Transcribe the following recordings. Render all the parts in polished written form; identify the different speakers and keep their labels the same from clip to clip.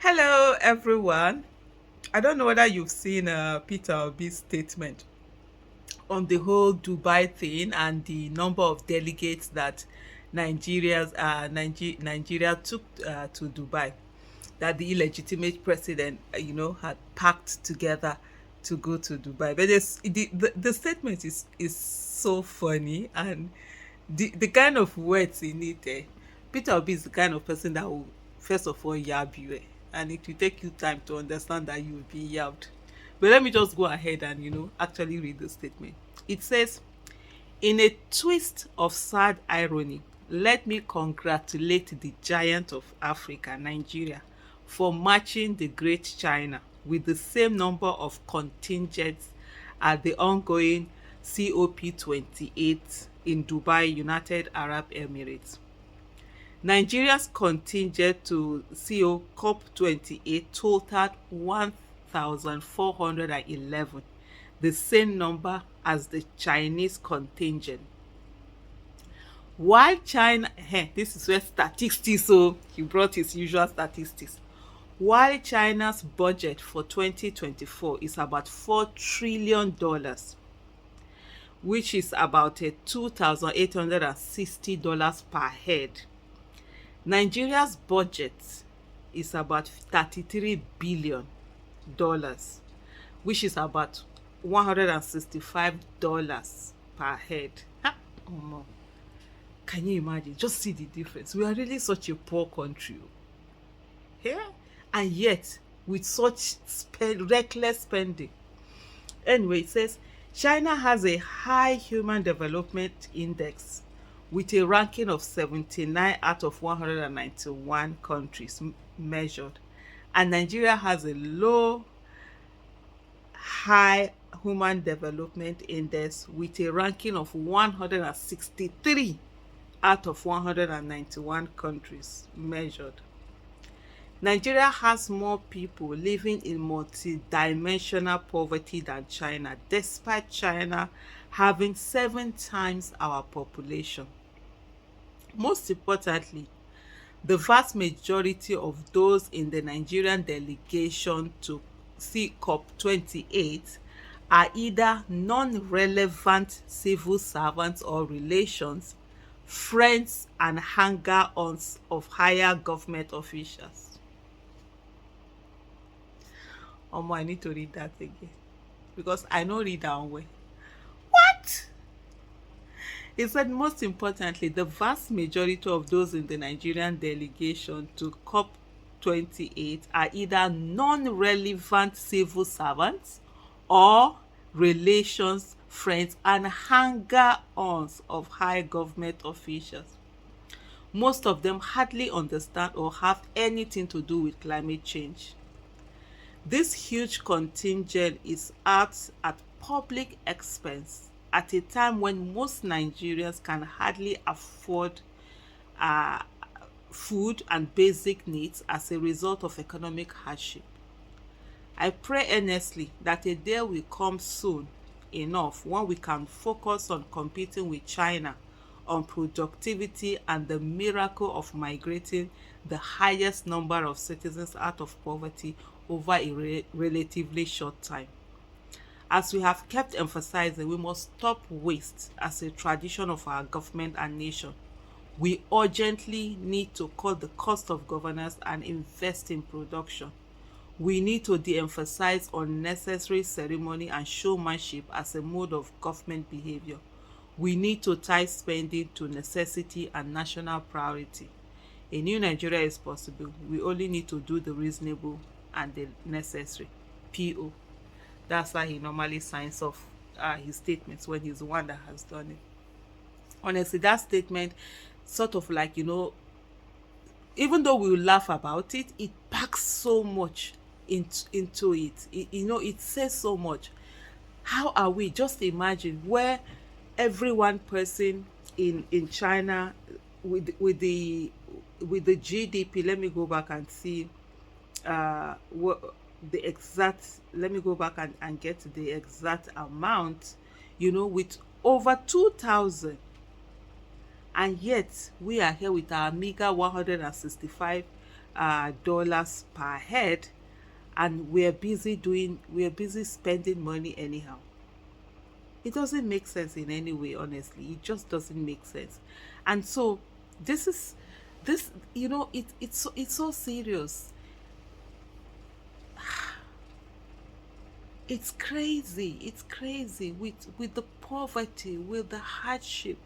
Speaker 1: Hello, everyone. I don't know whether you've seen Peter Obi's statement on the whole Dubai thing and the number of delegates that Nigeria took to Dubai. That the illegitimate president, had packed together to go to Dubai. But the statement is so funny, and the kind of words in it. Peter Obi is the kind of person that will first of all yab you, and it will take you time to understand that you will be yabbed. But let me just go ahead and actually read the statement. It says, in a twist of sad irony, let me congratulate the giant of Africa, Nigeria, for matching the great China with the same number of contingents at the ongoing COP28 in Dubai, United Arab Emirates. Nigeria's contingent to CO COP28 totaled 1,411, the same number as the Chinese contingent. While China, this is where statistics, so he brought his usual statistics. While China's budget for 2024 is about $4 trillion, which is about a $2,860 per head, Nigeria's budget is about $33 billion, which is about $165 per head. Ha! Omo. Can you imagine? Just see the difference. We are really such a poor country. Yeah? And yet, with such reckless spending. Anyway, it says China has a high human development index with a ranking of 79 out of 191 countries measured. And Nigeria has a low high human development index with a ranking of 163 out of 191 countries measured. Nigeria has more people living in multi-dimensional poverty than China, despite China having 7 times our population. Most importantly, the vast majority of those in the Nigerian delegation to COP28 are either non-relevant civil servants or relations, friends and hanger-ons of higher government officials. I need to read that again because I no read that one well. What? He said, most importantly, the vast majority of those in the Nigerian delegation to COP28 are either non-relevant civil servants or relations, friends, and hanger-ons of high government officials. Most of them hardly understand or have anything to do with climate change. This huge contingent is out at public expense at a time when most Nigerians can hardly afford uh, food and basic needs as a result of economic hardship. I pray earnestly that a day will come soon enough when we can focus on competing with China on productivity and the miracle of migrating the highest number of citizens out of poverty over a relatively short time. As we have kept emphasizing, we must stop waste as a tradition of our government and nation. We urgently need to cut the cost of governance and invest in production. We need to de-emphasize unnecessary ceremony and showmanship as a mode of government behavior. We need to tie spending to necessity and national priority. A new Nigeria is possible. We only need to do the reasonable and the necessary. PO. That's why he normally signs off his statements when he's the one that has done it. Honestly, that statement sort of like, even though we will laugh about it, it packs so much into it. It says so much. How are we? Just imagine where every one person in China with the GDP. Let me go back and see what the exact. Let me go back and get the exact amount. With over 2,000, and yet we are here with our meager 165 dollars per head, and we're busy spending money anyhow. It doesn't make sense in any way, honestly. It just doesn't make sense. And so this is this, it's so serious. It's crazy. It's crazy with the poverty, with the hardship,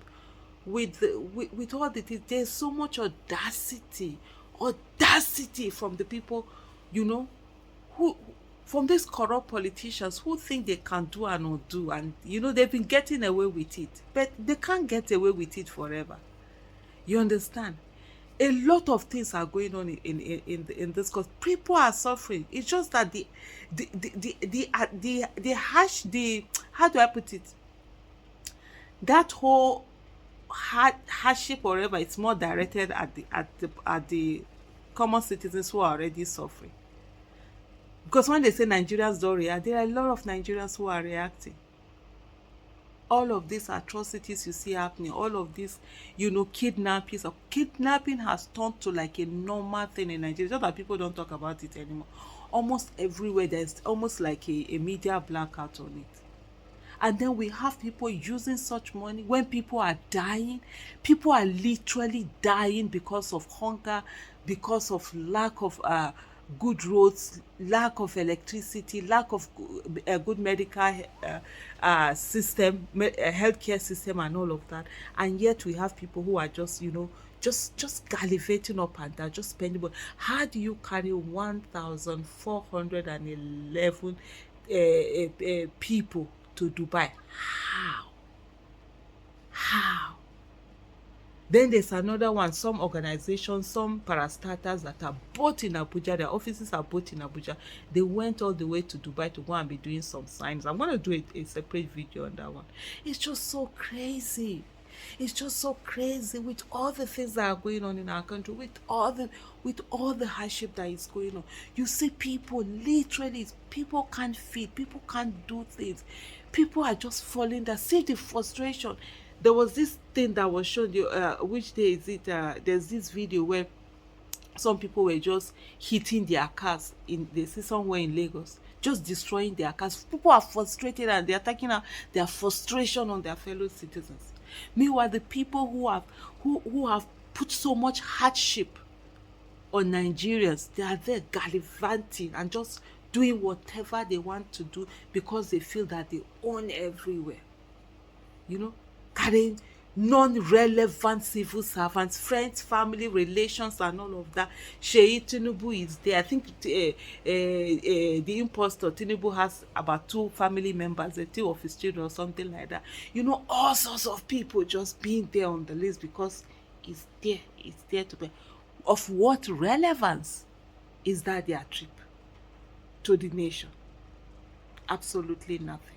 Speaker 1: with all the things. There's so much audacity from the people, you know, who from these corrupt politicians who think they can do and not do, and they've been getting away with it, but they can't get away with it forever. You understand? A lot of things are going on in this cause. People are suffering. It's just that the hash the how do I put it? That whole hardship or whatever, it's more directed at the common citizens who are already suffering. Because when they say Nigerians don't react, there are a lot of Nigerians who are reacting. All of these atrocities you see happening, all of this, kidnapping has turned to like a normal thing in Nigeria. Just that people don't talk about it anymore. Almost everywhere, there's almost like a media blackout on it. And then we have people using such money when people are dying. People are literally dying because of hunger, because of lack of good roads, lack of electricity, lack of good medical healthcare system, and all of that. And yet we have people who are just, just gallivanting up and down, just spending money. How do you carry 1,411 people to Dubai? How? Then there's another one, some organizations, some parastatals that are both in Abuja, their offices are both in Abuja. They went all the way to Dubai to go and be doing some signs. I'm going to do a separate video on that one. It's just so crazy. It's just so crazy with all the things that are going on in our country, with all the hardship that is going on. You see people literally, people can't feed, people can't do things. People are just falling down. See the frustration. There was this thing that was shown, which day is it? There's this video where some people were just hitting their cars in, they see somewhere in Lagos, just destroying their cars. People are frustrated and they're taking out their frustration on their fellow citizens. Meanwhile, the people who have put so much hardship on Nigerians, they are there gallivanting and just doing whatever they want to do because they feel that they own everywhere. Carrying non-relevant civil servants, friends, family, relations, and all of that. Tinubu is there. I think the impostor Tinubu has about 2 family members, 2 of his children or something like that. All sorts of people just being there on the list because it's there. It's there to be. Of what relevance is that their trip to the nation? Absolutely nothing.